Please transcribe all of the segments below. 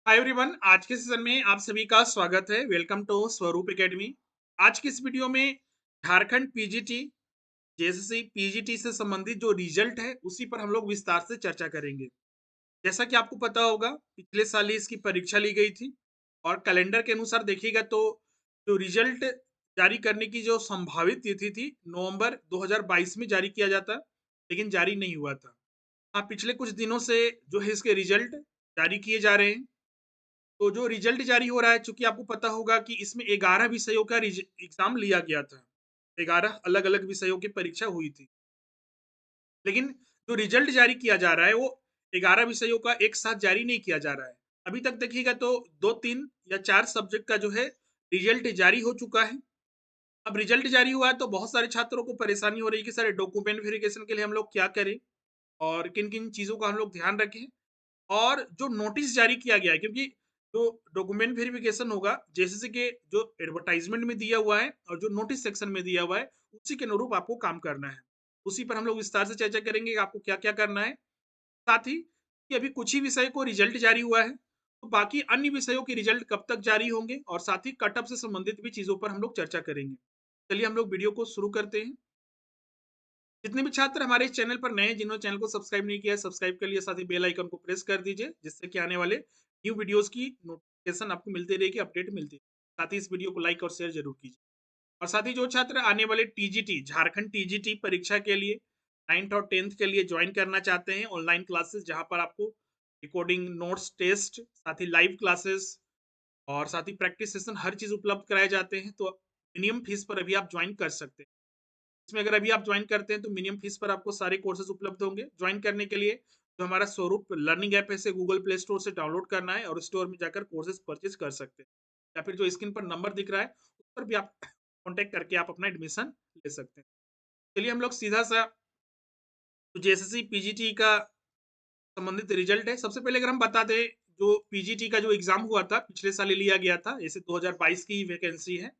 Hi everyone, आज के session में आप सभी का स्वागत है। वेलकम टू स्वरूप एकेडमी। आज की इस वीडियो में झारखंड पीजीटी जेएसएससी पीजीटी से संबंधित जो रिजल्ट है उसी पर हम लोग विस्तार से चर्चा करेंगे। जैसा कि आपको पता होगा, पिछले साल ही इसकी परीक्षा ली गई थी और कैलेंडर के अनुसार देखिएगा तो जो रिजल्ट जारी करने की जो संभावित तिथि थी नवंबर 2022 में जारी किया जाता, लेकिन जारी नहीं हुआ था। हाँ, पिछले कुछ दिनों से जो है इसके रिजल्ट जारी किए जा रहे हैं। तो जो रिजल्ट जारी हो रहा है, चूंकि आपको पता होगा कि इसमें 11 विषयों का एग्जाम लिया गया था। 11 अलग अलग विषयों की परीक्षा हुई थी, लेकिन जो रिजल्ट जारी किया जा रहा है वो 11 विषयों का एक साथ जारी नहीं किया जा रहा है। अभी तक देखिएगा तो 2 3 या 4 सब्जेक्ट का जो है रिजल्ट जारी हो चुका है। अब रिजल्ट जारी हुआ है तो बहुत सारे छात्रों को परेशानी हो रही है कि सर डॉक्यूमेंट वेरिफिकेशन के लिए हम लोग क्या करें और किन किन चीज़ों का हम लोग ध्यान रखें। और जो नोटिस जारी किया गया है, क्योंकि जो डॉक्यूमेंट वेरिफिकेशन होगा जेसीसी के जो एडवर्टाइजमेंट में दिया हुआ है और जो नोटिस सेक्शन में दिया हुआ है उसी के अनुरूप आपको काम करना है। उसी पर हम लोग विस्तार से चर्चा करेंगे कि आपको क्या क्या करना है। साथ ही कि अभी कुछ ही विषय को रिजल्ट जारी हुआ है, तो बाकी अन्य विषयों के रिजल्ट कब तक जारी होंगे और साथ ही कट ऑफ से संबंधित भी चीजों पर हम लोग चर्चा करेंगे। चलिए हम लोग वीडियो को शुरू करते हैं। जितने भी छात्र हमारे इस चैनल पर नए हैं, जिन्होंने चैनल को सब्सक्राइब नहीं किया है, सब्सक्राइब कर लिए, साथ ही बेल आइकन को प्रेस कर दीजिए, जिससे कि आने वाले न्यू वीडियोस की नोटिफिकेशन आपको मिलती रहेगी, अपडेट मिलती है। साथ ही इस वीडियो को लाइक और शेयर जरूर कीजिए। और साथ ही जो छात्र आने वाले टीजीटी झारखंड टीजीटी परीक्षा के लिए 9th और 10th के लिए ज्वाइन करना चाहते हैं, ऑनलाइन क्लासेस जहां पर आपको रिकॉर्डिंग नोट्स टेस्ट साथ ही लाइव क्लासेस और साथ ही प्रैक्टिस सेशन हर चीज उपलब्ध कराए जाते हैं, तो मिनिमम फीस पर अभी आप ज्वाइन कर सकते हैं। इसमें अगर अभी आप ज्वाइन करते हैं तो मिनिमम फीस पर आपको सारे कोर्सेज उपलब्ध होंगे। ज्वाइन करने के लिए जो हमारा स्वरूप लर्निंग ऐप है, इसे गूगल प्ले स्टोर से डाउनलोड करना है और स्टोर में जाकर कोर्सेज परचेज कर सकते हैं, या फिर जो स्क्रीन पर नंबर दिख रहा है उस पर भी आप कॉन्टेक्ट करके आप अपना एडमिशन ले सकते हैं। चलिए हम लोग सीधा सा जेएसएससी पीजीटी का संबंधित रिजल्ट है। सबसे पहले अगर हम बता दें, जो पीजीटी का जो एग्जाम हुआ था पिछले साल ही लिया गया था, जैसे 2022 की वैकेंसी है,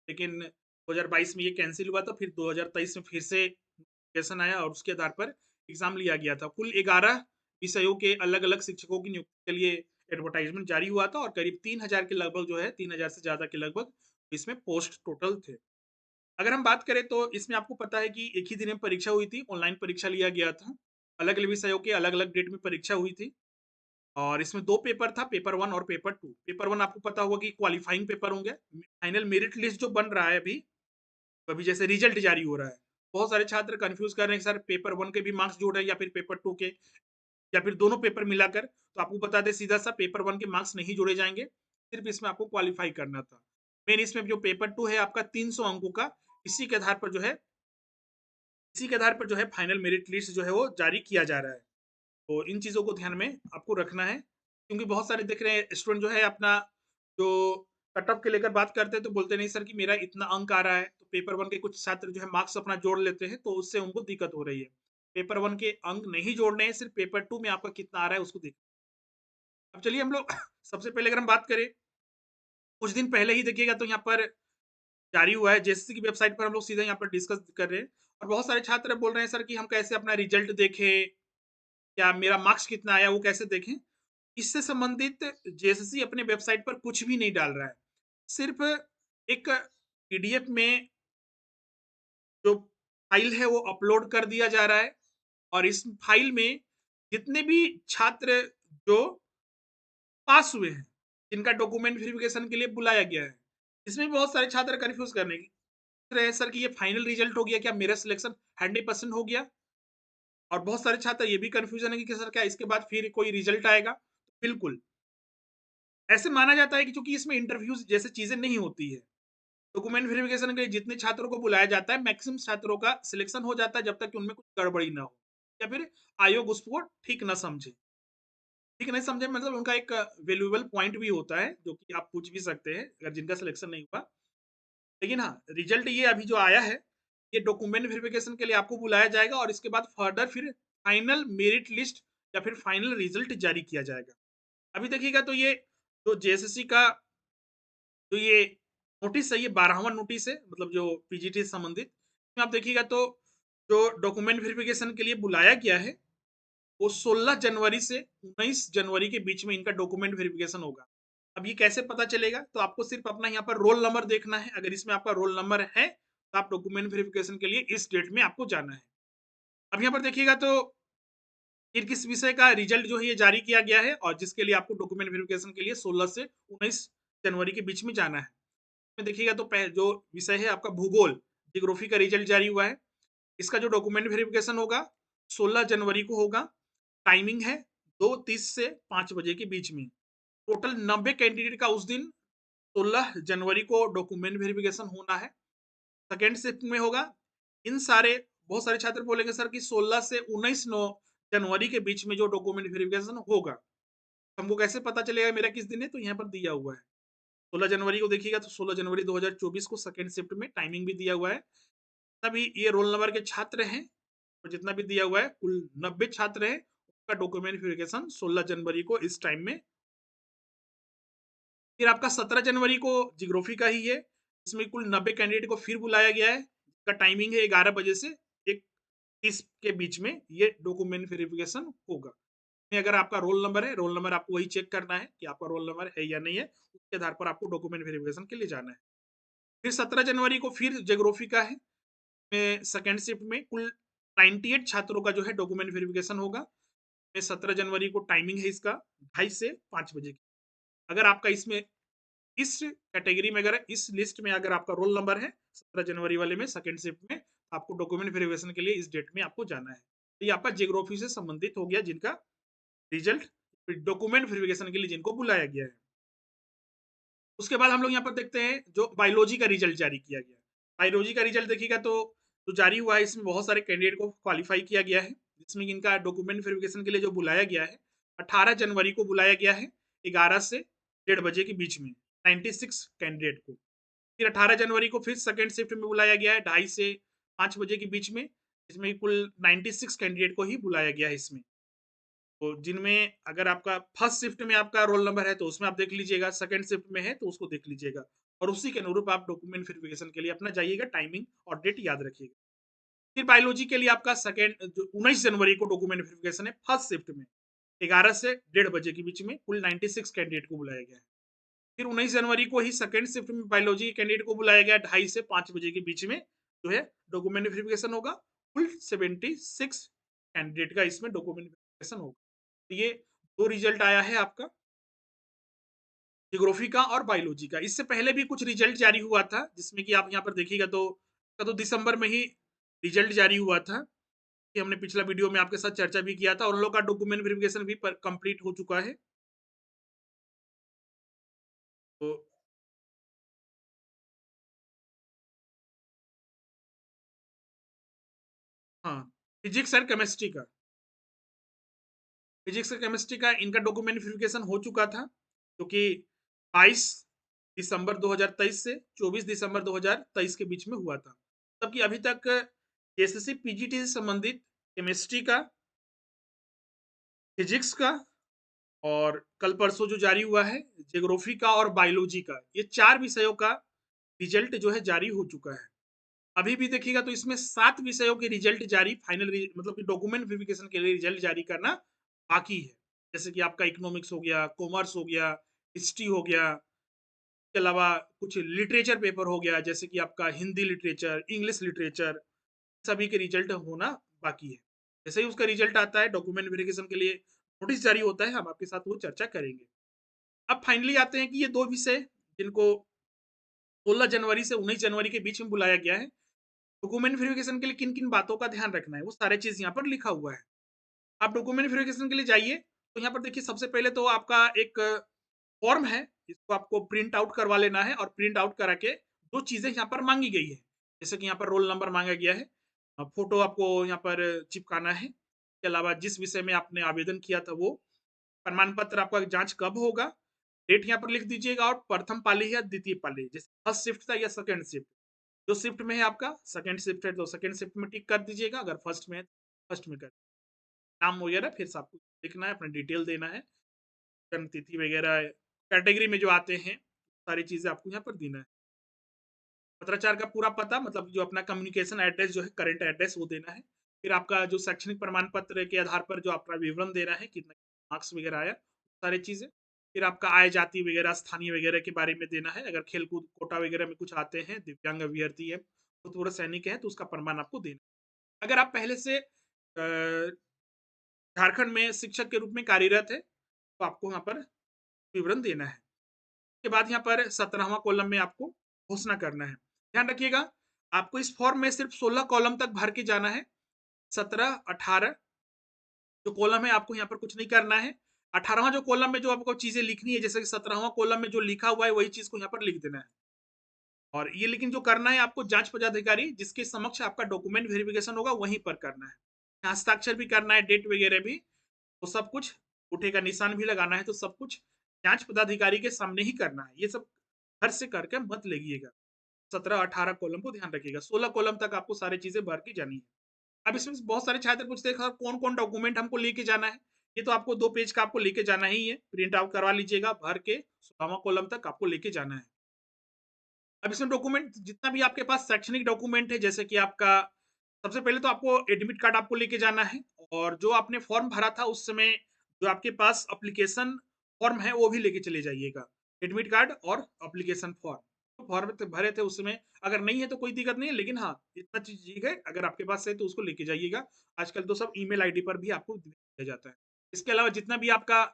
लेकिन 2022 में ये कैंसिल हुआ था, फिर 2023 में फिर से नोटिफिकेशन आया और उसके आधार पर एग्जाम लिया गया था। कुल 11 विषयों के अलग अलग शिक्षकों की नियुक्ति के लिए एडवर्टाइजमेंट जारी हुआ था और करीब 3000 के लगभग जो है 3000 से ज्यादा के लगभग इसमें पोस्ट टोटल थे। अगर हम बात करें तो इसमें आपको पता है कि एक ही दिन में परीक्षा हुई थी, ऑनलाइन परीक्षा लिया गया था। अलग अलग विषयों के अलग अलग डेट में परीक्षा हुई थी और इसमें दो पेपर था, पेपर वन और पेपर टू। पेपर वन आपको पता होगा कि क्वालिफाइंग पेपर होंगे। फाइनल मेरिट लिस्ट जो बन रहा है अभी अभी जैसे रिजल्ट जारी हो रहा है, बहुत सारे छात्र कंफ्यूज कर रहे हैं कि सर पेपर वन के भी मार्क्स जोड़े या फिर पेपर टू के, या फिर दोनों पेपर मिलाकर। तो आपको बता दें सीधा सा, पेपर वन के मार्क्स नहीं जोड़े जाएंगे, सिर्फ इसमें आपको क्वालिफाई करना था। मेन इसमें जो पेपर टू है आपका 300 अंकों का, इसी के आधार पर जो है इसी के आधार पर जो है फाइनल मेरिट लिस्ट जो है वो जारी किया जा रहा है। तो इन चीज़ों को ध्यान में आपको रखना है, क्योंकि बहुत सारे देख रहे हैं स्टूडेंट जो है अपना जो कट ऑफ के लेकर बात करते हैं तो बोलते नहीं सर कि मेरा इतना अंक आ रहा है, तो पेपर वन के कुछ छात्र जो है मार्क्स अपना जोड़ लेते हैं, तो उससे उनको दिक्कत हो रही है। पेपर वन के अंक नहीं जोड़ने हैं, सिर्फ पेपर टू में आपका कितना आ रहा है उसको देख। अब चलिए हम लोग सबसे पहले अगर हम बात करें, कुछ दिन पहले ही देखिएगा तो यहाँ पर जारी हुआ है जेएसएससी की वेबसाइट पर, हम लोग सीधा यहाँ पर डिस्कस कर रहे हैं। और बहुत सारे छात्र बोल रहे हैं सर कि हम कैसे अपना रिजल्ट देखें, क्या मेरा मार्क्स कितना आया वो कैसे देखें। इससे संबंधित जेएसएससी अपने वेबसाइट पर कुछ भी नहीं डाल रहा है। सिर्फ एक पीडीएफ में जो फाइल है वो अपलोड कर दिया जा रहा है और इस फाइल में जितने भी छात्र जो पास हुए हैं, जिनका डॉक्यूमेंट वेरिफिकेशन के लिए बुलाया गया है, इसमें बहुत सारे छात्र कंफ्यूज करने की रहे सर कि ये फाइनल रिजल्ट हो गया, क्या मेरा सिलेक्शन 100% हो गया। और बहुत सारे छात्र ये भी कंफ्यूजन है कि सर क्या इसके बाद फिर कोई रिजल्ट आएगा। बिल्कुल ऐसे माना जाता है कि चूंकि इसमें इंटरव्यूज जैसे चीजें नहीं होती है, डॉक्यूमेंट वेरिफिकेशन के लिए जितने छात्रों को बुलाया जाता है मैक्सिमम छात्रों का सिलेक्शन हो जाता है, जब तक कि उनमें कुछ गड़बड़ी ना हो या फिर आयोग उसको ठीक ना समझे। ठीक नहीं समझे मतलब उनका एक वैल्यूएबल पॉइंट भी होता है जो कि आप पूछ भी सकते हैं अगर जिनका सिलेक्शन नहीं हुआ। लेकिन हाँ, रिजल्ट ये अभी जो आया है, ये डॉक्यूमेंट वेरिफिकेशन के लिए आपको बुलाया जाएगा और इसके बाद फर्दर फिर फाइनल मेरिट लिस्ट या फिर फाइनल रिजल्ट जारी किया जाएगा। अभी देखिएगा तो ये जो जेएसएससी का जो ये नोटिस है, ये 12वां नोटिस है, मतलब जो पीजीटी से संबंधित। इसमें आप देखिएगा तो जो डॉक्यूमेंट वेरिफिकेशन के लिए बुलाया गया है, वो 16 जनवरी से 19 जनवरी के बीच में इनका डॉक्यूमेंट वेरिफिकेशन होगा। अब ये कैसे पता चलेगा? तो आपको सिर्फ अपना यहाँ पर रोल नंबर देखना है। अगर इसमें आपका रोल नंबर है तो आप डॉक्यूमेंट वेरिफिकेशन के लिए इस डेट में आपको जाना है। अब यहाँ पर देखिएगा तो फिर किस विषय का रिजल्ट जो है ये जारी किया गया है और जिसके लिए आपको डॉक्यूमेंट वेरिफिकेशन के लिए 16 से 19 जनवरी के बीच में जाना है। में देखिएगा तो जो विषय है आपका भूगोल, जियोग्राफी का रिजल्ट जारी हुआ है। इसका जो डॉक्यूमेंट वेरिफिकेशन होगा 16 जनवरी को होगा। टाइमिंग है 2:30 से 5 बजे के बीच में। टोटल 90 कैंडिडेट का उस दिन 16 जनवरी को डॉक्यूमेंट वेरिफिकेशन होना है। सेकेंड शिफ्ट में होगा। इन सारे बहुत सारे छात्र बोलेंगे सर कि 16 से 19 जनवरी के बीच में जो डॉक्यूमेंट वेरिफिकेशन होगा, हमको कैसे पता चलेगा मेरा किस दिन है? तो यहाँ पर दिया हुआ है 16 जनवरी को देखिएगा तो 16 जनवरी 2024 को सेकेंड शिफ्ट में टाइमिंग भी दिया हुआ है। तभी ये रोल नंबर के छात्र हैं और जितना भी दिया हुआ है कुल 90 छात्र हैं, उनका डॉक्यूमेंट वेरिफिकेशन 16 जनवरी को इस टाइम में। फिर आपका 17 जनवरी को जियोग्राफी का ही है। इसमें कुल 90 कैंडिडेट को फिर बुलाया गया है। इसका टाइमिंग है 11 बजे से 1:30 के बीच में ये डॉक्यूमेंट वेरिफिकेशन होगा। में अगर आपका रोल नंबर है, रोल नंबर आपको वही चेक करना है कि आपका रोल नंबर है या नहीं है। उसके आधार पर आपको डॉक्यूमेंट वेरिफिकेशन के लिए जाना है। फिर 17 जनवरी को फिर जियोग्राफी का है। में सेकेंड शिफ्ट में कुल 98 छात्रों का जो है डॉक्यूमेंट वेरिफिकेशन होगा। में 17 जनवरी को टाइमिंग है इसका 2:30 से 5 बजे की। अगर आपका इसमें इस कैटेगरी में अगर इस लिस्ट में अगर आपका रोल नंबर है 17 जनवरी वाले में सेकेंड शिफ्ट में, आपको डॉक्यूमेंट वेरिफिकेशन के लिए इस डेट में आपको जाना है। तो ये आपका जियोग्राफी से संबंधित हो गया जिनका रिजल्ट डॉक्यूमेंट वेरिफिकेशन के लिए जिनको बुलाया गया है। उसके बाद हम लोग यहाँ पर देखते हैं जो बायोलॉजी का रिजल्ट जारी किया गया। बायोलॉजी का रिजल्ट देखिएगा तो जो जारी हुआ है इसमें बहुत सारे कैंडिडेट को क्वालिफाई किया गया है, जिसमें इनका डॉक्यूमेंट वेरिफिकेशन के लिए जो बुलाया गया है 18 जनवरी को बुलाया गया है 11 से 1:30 बजे के बीच में 96 कैंडिडेट को। फिर 18 जनवरी को फिर सेकेंड शिफ्ट में बुलाया गया है 2:30 से 5 बजे के बीच में। इसमें कुल 96 कैंडिडेट को ही बुलाया गया है इसमें। तो जिनमें अगर आपका फर्स्ट शिफ्ट में आपका रोल नंबर है तो उसमें आप देख लीजिएगा, सेकंड शिफ्ट में है तो उसको देख लीजिएगा और उसी के अनुरूप आप डॉक्यूमेंट वेरिफिकेशन के लिए अपना जाइएगा, टाइमिंग और डेट याद रखिएगा। फिर बायोलॉजी के लिए आपका सेकंड जो 19 जनवरी को डॉक्यूमेंट वेरिफिकेशन है फर्स्ट शिफ्ट में 11 से 1:30 बजे के बीच में कुल 96 कैंडिडेट को बुलाया गया है। फिर 19 जनवरी को ही सेकंड शिफ्ट में बायोलॉजी के कैंडिडेट को बुलाया गया 2:30 से 5 बजे के बीच में जो है डॉक्यूमेंट वेरिफिकेशन होगा। कुल 76 कैंडिडेट का इसमें डॉक्यूमेंट वेरिफिकेशन होगा। तो ये दो रिजल्ट आया है आपका जियोग्राफी का और बायोलॉजी का। इससे पहले भी कुछ रिजल्ट जारी हुआ था जिसमें कि आप यहाँ पर देखिएगा तो दिसंबर में ही रिजल्ट जारी हुआ था कि हमने पिछला वीडियो में आपके साथ चर्चा भी किया था और उन लोग का डॉक्यूमेंट वेरिफिकेशन भी कंप्लीट हो चुका है। तो हाँ, फिजिक्स और केमिस्ट्री का फिजिक्स और केमिस्ट्री का इनका डॉक्यूमेंट वेरिफिकेशन हो चुका था क्योंकि 22 दिसंबर 2023 से 24 दिसंबर 2023 के बीच में हुआ था। तब कि अभी तक एसएससी पीजीटी से संबंधित केमिस्ट्री का, फिजिक्स का और कल परसों जो जारी हुआ है जियोग्राफी का और बायोलॉजी का, ये 4 विषयों का रिजल्ट जो है जारी हो चुका है। अभी भी देखिएगा तो इसमें 7 विषयों के रिजल्ट जारी फाइनल मतलब कि डॉक्यूमेंट वेरिफिकेशन के लिए रिजल्ट जारी करना बाकी है। जैसे कि आपका इकोनॉमिक्स हो गया, कॉमर्स हो गया, हिस्ट्री हो गया, इसके अलावा कुछ लिटरेचर पेपर हो गया जैसे कि आपका हिंदी लिटरेचर, इंग्लिश लिटरेचर, सभी के रिजल्ट होना बाकी है। जैसे ही उसका रिजल्ट आता है डॉक्यूमेंट वेरिफिकेशन के लिए नोटिस जारी होता है, हम आपके साथ वो चर्चा करेंगे। अब फाइनली आते हैं कि ये 2 विषय जिनको 16 जनवरी से 19 जनवरी के बीच में बुलाया गया है, डॉक्यूमेंट वेरिफिकेशन के लिए किन-किन बातों का ध्यान रखना है, वो सारी चीज़ यहाँ पर लिखा हुआ है। आप डॉक्यूमेंट वेरिफिकेशन के लिए जाइए, तो यहाँ पर देखिए सबसे पहले तो आपका एक फॉर्म है, इसको आपको प्रिंट आउट करवा लेना है और प्रिंट आउट करा के 2 चीज़ें यहाँ पर माँगी गई है। जैसे कि यहाँ पर रोल नंबर माँगा गया है, फ़ोटो आपको यहाँ पर चिपकाना है। इसके अलावा जिस विषय में आपने आवेदन किया था वो, प्रमाण पत्र आपका जाँच कब होगा, डेट यहाँ पर लिख दीजिएगा और प्रथम पाली या द्वितीय पाली, जैसे फर्स्ट शिफ्ट था या सेकंड शिफ्ट। जो शिफ्ट में है आपका सेकंड शिफ्ट है तो सेकंड शिफ्ट में टिक कर दीजिएगा, अगर फर्स्ट में है फर्स्ट में कर नाम वगैरह फिर से आपको लिखना है, अपना डिटेल देना है, जन्म तिथि वगैरह कैटेगरी में जो आते हैं सारी चीज़ें आपको यहाँ पर देना है। पत्राचार का पूरा पता मतलब जो अपना कम्युनिकेशन एड्रेस जो है करंट एड्रेस वो देना है। फिर आपका जो शैक्षणिक प्रमाण पत्र के आधार पर जो आपका विवरण दे रहा है, कितना मार्क्स वगैरह आया, सारी चीज़ें। फिर आपका आय, जाति वगैरह, स्थानीय वगैरह के बारे में देना है। अगर खेल-कूद कोटा वगैरह में कुछ आते हैं, दिव्यांग अभ्यर्थी है, भूतपूर्व सैनिक है, तो उसका प्रमाण आपको देना है। अगर आप पहले से झारखंड में शिक्षक के रूप में कार्यरत है, तो आपको यहाँ पर विवरण देना है। उसके बाद यहाँ पर 17वां कॉलम में आपको घोषणा करना है। ध्यान रखिएगा, आपको इस फॉर्म में सिर्फ 16 कॉलम तक भर के जाना है। 17, 18 जो कॉलम है आपको यहाँ पर कुछ नहीं करना है। 18वां जो कॉलम में जो आपको चीजें लिखनी है, जैसे कि 17वां कॉलम में जो लिखा हुआ है वही चीज को यहाँ पर लिख देना है। और ये लेकिन जो करना है आपको, जांच पदाधिकारी जिसके समक्ष आपका डॉक्यूमेंट वेरिफिकेशन होगा वहीं पर करना है। हस्ताक्षर भी करना है, डेट वगैरह भी, तो सब कुछ, अंगूठे का निशान भी लगाना है, तो सब कुछ जांच पदाधिकारी के सामने ही करना है। ये सब घर से करके मत लेगिएगा। 17-18 कॉलम को ध्यान रखिएगा। 16 कॉलम तक आपको सारी चीजें भर की जानी है। अब इसमें बहुत सारे छात्र पूछते हैं, कौन कौन डॉक्यूमेंट हमको लेके जाना है। ये तो आपको 2 पेज का आपको लेके जाना ही है, प्रिंट आउट करवा लीजिएगा, भर के 16वां कॉलम तक आपको लेके जाना है। अब इसमें डॉक्यूमेंट जितना भी आपके पास शैक्षणिक डॉक्यूमेंट है, जैसे कि आपका सबसे पहले तो आपको एडमिट कार्ड आपको लेके जाना है। और जो आपने फॉर्म भरा था उस समय, जो आपके पास एप्लीकेशन फॉर्म है वो भी लेके चले जाइएगा। एडमिट कार्ड और एप्लीकेशन फॉर्म, तो फॉर्म भरे थे उस समय, अगर नहीं है तो कोई दिक्कत नहीं है, लेकिन हाँ इतना चीज है, अगर आपके पास है तो उसको लेके जाइएगा। आजकल तो सब ईमेल आईडी पर भी आपको दिया जाता है। इसके अलावा जितना भी आपका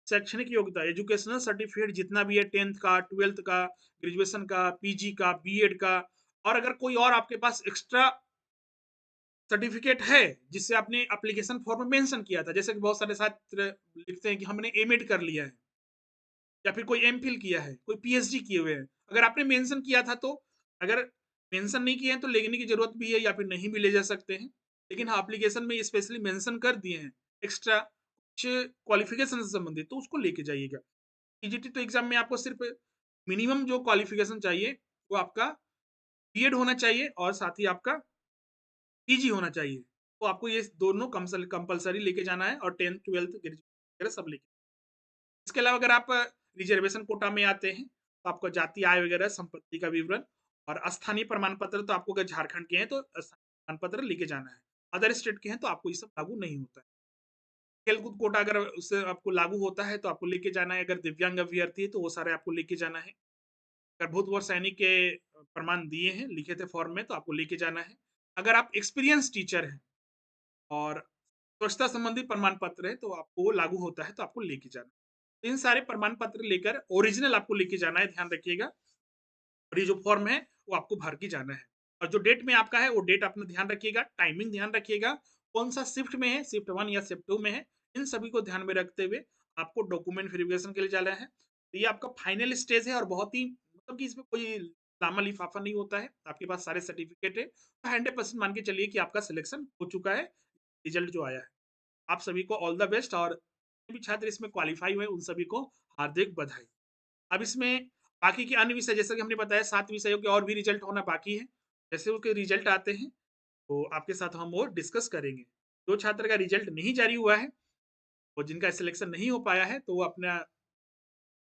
शैक्षणिक योग्यता, एजुकेशनल सर्टिफिकेट जितना भी है, 10th का, 12th का, ग्रेजुएशन का, पीजी का, बीएड का, और अगर कोई और आपके पास एक्स्ट्रा सर्टिफिकेट है जिससे आपने एप्लीकेशन फॉर्म में मेंशन किया था, जैसे कि बहुत सारे छात्र लिखते हैं कि हमने एमएड कर लिया है, या फिर कोई एमफिल किया है, कोई पीएचडी किए हुए हैं। अगर आपने मेंशन किया था तो, अगर मेंशन नहीं किए हैं तो लेने की जरूरत भी है, या फिर नहीं भी ले जा सकते हैं। लेकिन हाँ, एप्लीकेशन में स्पेशली मेंशन कर दिए हैं एक्स्ट्रा कुछ क्वालिफिकेशन से संबंधित, तो उसको लेके जाइएगा। पीजीटी तो एग्जाम में आपको सिर्फ मिनिमम जो क्वालिफिकेशन चाहिए वो आपका बीएड होना चाहिए, और साथ ही आपका पीजी होना चाहिए। तो आपको ये दोनों कंपलसरी लेके जाना है, और 10th 12th ग्रेजुएशन वगैरह सब लेके। इसके अलावा अगर आप रिजर्वेशन कोटा में आते हैं तो आपको जाति, आय वगैरह, संपत्ति का विवरण और स्थानीय प्रमाण पत्र, तो आपको अगर झारखंड के हैं तो स्थानीय प्रमाण पत्र लेके जाना है। अदर स्टेट के हैं तो आपको ये सब लागू नहीं होता है। खेलकूद कोटा अगर उससे आपको लागू होता है तो आपको लेके जाना है। अगर दिव्यांग अभ्यर्थी है तो वो सारे आपको लेके जाना है। अगर भूतपूर्व सैनिक के प्रमाण दिए हैं, लिखे थे फॉर्म में, तो आपको लेके जाना है। अगर आप एक्सपीरियंस टीचर हैं और स्वच्छता संबंधी प्रमाण पत्र है तो आपको वो लागू होता है, तो आपको लेके जाना है। इन सारे प्रमाण पत्र लेकर ओरिजिनल आपको लेके जाना है, ध्यान रखिएगा। और ये जो फॉर्म है वो आपको भर के जाना है। और जो डेट में आपका है वो डेट अपना ध्यान रखिएगा, टाइमिंग ध्यान रखिएगा, कौन सा शिफ्ट में है, शिफ्ट 1 या शिफ्ट 2 में है। इन सभी को ध्यान में रखते हुए आपको डॉक्यूमेंट वेरिफिकेशन के लिए जाना है। तो ये आपका फाइनल स्टेज है, और बहुत ही मतलब कि इसमें कोई लामा लिफाफा नहीं होता है। आपके पास सारे सर्टिफिकेट है, तो 100% मान के चलिए कि आपका सिलेक्शन हो चुका है। रिजल्ट जो आया है, आप सभी को ऑल द बेस्ट। और भी छात्र इसमें क्वालिफाई हुए उन सभी को हार्दिक बधाई। अब इसमें बाकी के अन्य विषय, जैसे कि हमने बताया 7 विषयों के और भी रिजल्ट होना बाकी है। जैसे उसके रिजल्ट आते हैं तो आपके साथ हम वो डिस्कस करेंगे। जो छात्र का रिजल्ट नहीं जारी हुआ है और जिनका सिलेक्शन नहीं हो पाया है, तो वो अपना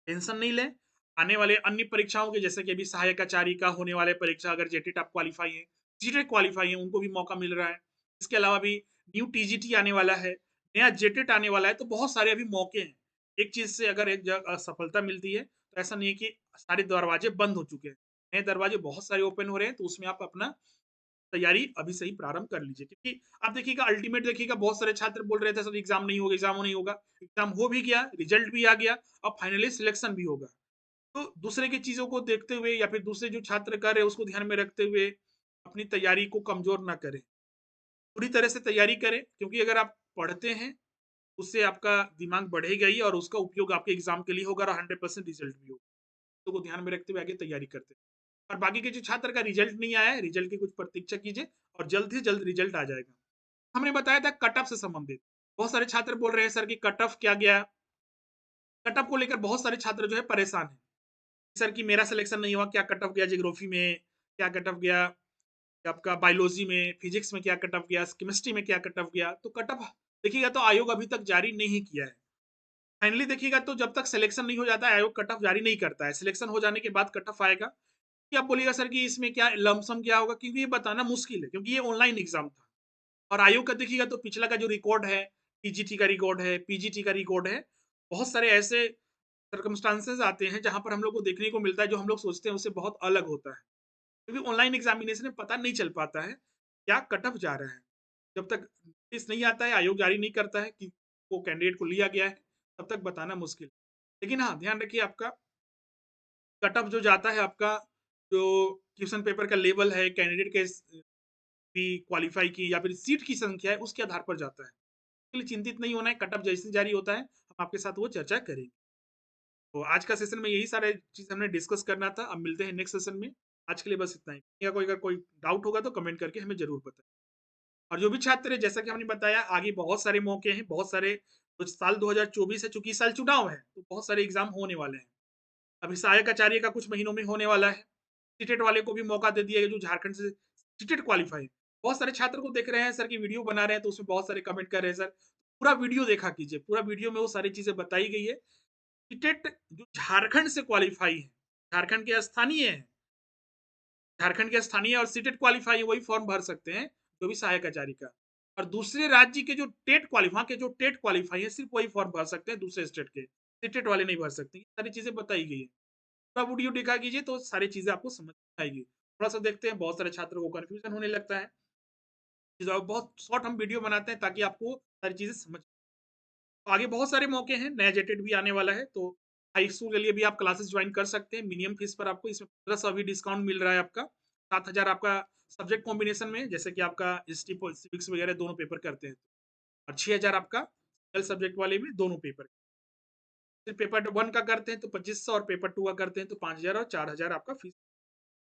टेंशन नहीं लें। आने वाले अन्य परीक्षाओं के, जैसे कि अभी सहायक आचार्य का होने वाले परीक्षा, अगर जेटेट आप क्वालिफाई है, जीटेट क्वालिफाई है, उनको भी मौका मिल रहा है। इसके अलावा भी न्यू टीजीटी आने वाला है, नया जेटेट आने वाला है, तो बहुत सारे अभी मौके हैं। एक चीज से अगर एक जगह सफलता मिलती है तो ऐसा नहीं है कि सारे दरवाजे बंद हो चुके हैं। नए दरवाजे बहुत सारे ओपन हो रहे हैं, तो उसमें आप अपना तैयारी अभी से ही प्रारंभ कर लीजिए। क्योंकि आप देखिएगा, अल्टीमेट देखिएगा, बहुत सारे छात्र बोल रहे थे सर एग्जाम नहीं होगा, एग्जाम नहीं होगा। एग्जाम हो भी गया, रिजल्ट भी आ गया, अब फाइनली सिलेक्शन भी होगा। तो दूसरे की चीजों को देखते हुए, या फिर दूसरे जो छात्र कर रहे हैं उसको ध्यान में रखते हुए अपनी तैयारी को कमजोर ना करें। पूरी तरह से तैयारी करें, क्योंकि अगर आप पढ़ते हैं उससे आपका दिमाग बढ़ेगा ही, और उसका उपयोग आपके एग्जाम के लिए होगा, और 100% रिजल्ट भी होगा। तो को ध्यान में रखते हुए आगे तैयारी करते हैं। और बाकी के जो छात्र का रिजल्ट नहीं आया है, रिजल्ट की कुछ प्रतीक्षा कीजिए, और जल्द ही जल्द रिजल्ट आ जाएगा। हमने बताया था कट ऑफ से संबंधित, बहुत सारे छात्र बोल रहे हैं सर कि कट ऑफ क्या गया। कट ऑफ को लेकर बहुत सारे छात्र जो है परेशान है, सर कि मेरा सिलेक्शन नहीं हुआ, क्या कट ऑफ गया ज्योग्राफी में, क्या कट ऑफ गया आपका बायोलॉजी में, फिजिक्स में क्या कट ऑफ गया, केमिस्ट्री में क्या कट ऑफ गया। तो कट ऑफ देखिएगा तो आयोग अभी तक जारी नहीं किया है। फाइनली देखिएगा तो जब तक सिलेक्शन नहीं हो जाता है, आयोग कट ऑफ जारी नहीं करता है। सिलेक्शन हो जाने के बाद कट ऑफ आएगा। कि आप बोलिएगा सर कि इसमें क्या लमसम क्या होगा, क्योंकि ये बताना मुश्किल है, क्योंकि ये ऑनलाइन एग्जाम था। और आयोग का देखिएगा तो पिछला का जो रिकॉर्ड है, टीजीटी का रिकॉर्ड है, पीजीटी का रिकॉर्ड है, बहुत सारे ऐसे सर्कमस्टांसेस आते हैं जहां पर हम लोग को देखने को मिलता है जो हम लोग सोचते हैं उससे बहुत अलग होता है, क्योंकि ऑनलाइन एग्जामिनेशन में पता नहीं चल पाता है क्या कट ऑफ जा रहा है। जब तक नोटिस नहीं आता है, आयोग जारी नहीं करता है कि वो कैंडिडेट को लिया गया है, तब तक बताना मुश्किल है। लेकिन हाँ, ध्यान रखिए आपका कट ऑफ जो जाता है, आपका जो क्वेश्चन पेपर का लेवल है, कैंडिडेट के भी क्वालिफाई की या फिर सीट की संख्या है, उसके आधार पर जाता है। इसके लिए चिंतित नहीं होना है, कट ऑफ जैसे जारी होता है हम आपके साथ वो चर्चा करेंगे। तो आज का सेशन में यही सारे चीज हमने डिस्कस करना था। अब मिलते हैं नेक्स्ट सेशन में। आज के लिए बस इतना ही। या कोई अगर कोई डाउट होगा तो कमेंट करके हमें जरूर बताएं। और जो भी छात्र है, जैसा कि हमने बताया, आगे बहुत सारे मौके हैं, बहुत सारे, तो साल 2024 है, चूंकि इस साल चुनाव है तो बहुत सारे एग्जाम होने वाले हैं। अभी सहायक आचार्य का कुछ महीनों में होने वाला है। सीटेट वाले को भी मौका दे दिया है जो झारखंड से सीटेट क्वालिफाई है। बहुत सारे छात्र को देख रहे हैं सर की वीडियो बना रहे हैं, तो उसमें बहुत सारे कमेंट कर रहे हैं सर पूरा वीडियो देखा कीजिए, पूरा वीडियो में वो सारी चीजें बताई गई है। सीटेट जो झारखंड से क्वालिफाई है, झारखंड के स्थानीय है, झारखंड के स्थानीय और सीटेट क्वालिफाई है, वही फॉर्म भर सकते हैं जो भी सहायक आचार्य का। और दूसरे राज्य के जो टेट क्वालिफाई के जो टेट क्वालिफाई है, सिर्फ वही फॉर्म भर सकते हैं, दूसरे स्टेट के सीटेट वाले नहीं भर सकते। ये सारी चीजें बताई गई है। पूरा वीडियो देखा कीजिए तो सारी चीजें आपको समझ में आएगी। थोड़ा सा देखते हैं, बहुत सारे छात्रों को कंफ्यूजन होने लगता है। बहुत शॉर्ट हम वीडियो बनाते हैं ताकि आपको सारी चीजें समझ। तो आगे बहुत सारे मौके हैं, नया जेटेट भी आने वाला है, तो हाई स्कूल के लिए भी आप क्लासेस ज्वाइन कर सकते हैं मिनिमम फीस पर। आपको इसमें 1500 अभी डिस्काउंट मिल रहा है आपका। 7000 आपका सब्जेक्ट कॉम्बिनेशन में, जैसे कि आपका हिस्ट्री सिविक्स वगैरह दोनों पेपर करते हैं, और 6000 आपका सब्जेक्ट वाले में दोनों पेपर। सिर्फ पेपर 1 का करते हैं तो 2500, और पेपर 2 का करते हैं तो 5000 और 4000 आपका फीस।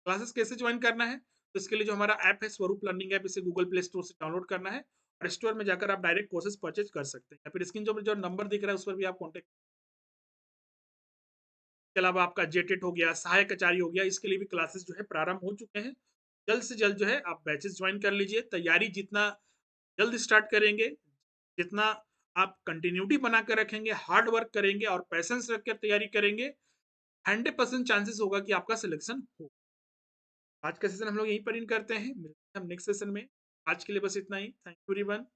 क्लासेस कैसे ज्वाइन करना है, तो इसके लिए जो हमारा ऐप है स्वरूप लर्निंग ऐप, इसे गूगल प्ले स्टोर से डाउनलोड करना है, और स्टोर में जाकर आप डायरेक्ट कोर्सेज परचेज कर सकते हैं, या फिर स्क्रीन जो नंबर दिख रहा है उस पर भी आप कॉन्टेक्ट। के अलावा आपका जेटेट हो गया, सहायक आचार्य हो गया, इसके लिए भी क्लासेस जो है प्रारंभ हो चुके हैं। जल्द से जल्द जो है आप बैचेस ज्वाइन कर लीजिए। तैयारी जितना जल्द स्टार्ट करेंगे, जितना आप कंटिन्यूटी बना कर रखेंगे, हार्ड वर्क करेंगे और पैसेंस रख कर तैयारी करेंगे, 100% चांसेस होगा कि आपका सिलेक्शन हो। आज का सेशन हम लोग यहीं पर इन करते हैं, मिलते हैं हम नेक्स्ट सेशन में। आज के लिए बस इतना ही। Thank you everyone.